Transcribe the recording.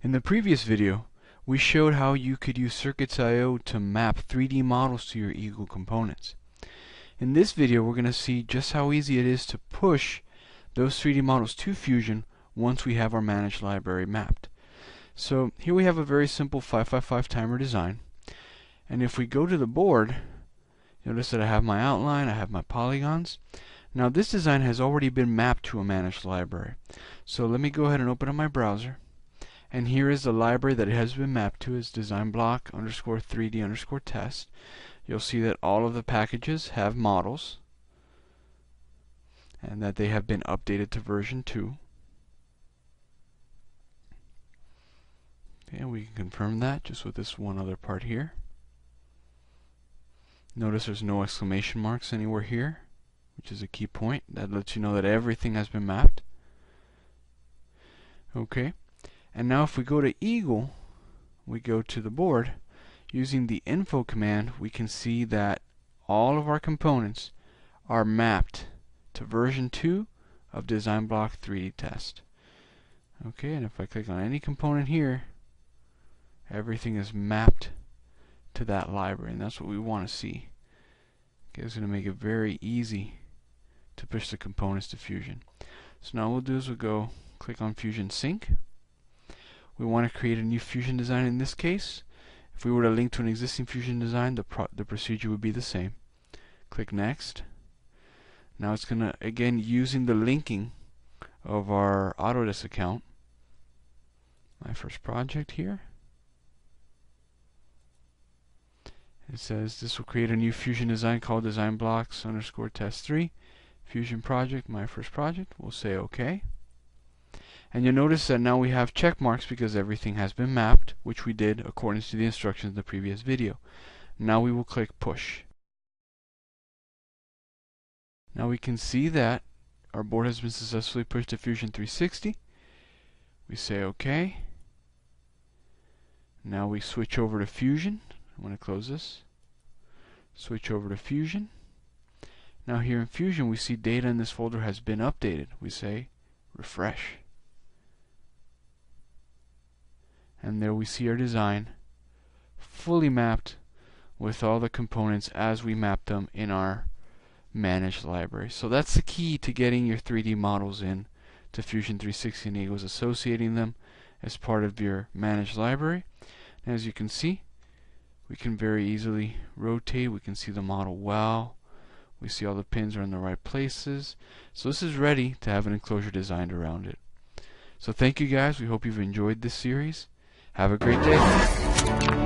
In the previous video, we showed how you could use Circuits.io to map 3D models to your EAGLE components. In this video, we're going to see just how easy it is to push those 3D models to Fusion once we have our managed library mapped. So here we have a very simple 555 timer design, and if we go to the board, notice that I have my outline, I have my polygons. Now this design has already been mapped to a managed library. So let me go ahead and open up my browser. And here is the library that it has been mapped to, is designblock_3D_test. You'll see that all of the packages have models and that they have been updated to version 2. Okay, we can confirm that just with this one other part here. Notice there's no exclamation marks anywhere here, which is a key point. That lets you know that everything has been mapped. Okay. And now if we go to EAGLE, we go to the board, using the info command, we can see that all of our components are mapped to version 2 of designblock3dtest. Okay, and if I click on any component here, everything is mapped to that library, and that's what we want to see. Okay, it's going to make it very easy to push the components to Fusion. So now what we'll do is we'll go click on Fusion Sync. We want to create a new Fusion design in this case. If we were to link to an existing Fusion design, the procedure would be the same. Click Next. Now it's going to, again, using the linking of our Autodesk account, my first project here. It says this will create a new Fusion design called designblocks_test3. Fusion project, my first project. We'll say OK. And you'll notice that now we have check marks because everything has been mapped, which we did according to the instructions in the previous video. Now we will click Push. Now we can see that our board has been successfully pushed to Fusion 360. We say OK. Now we switch over to Fusion. I'm going to close this. Switch over to Fusion. Now here in Fusion we see data in this folder has been updated. We say Refresh. And there we see our design fully mapped with all the components as we mapped them in our managed library. So that's the key to getting your 3D models in to Fusion 360 and EAGLE, is associating them as part of your managed library. And as you can see, we can very easily rotate. We can see the model well. We see all the pins are in the right places. So this is ready to have an enclosure designed around it. So thank you guys. We hope you've enjoyed this series. Have a great day.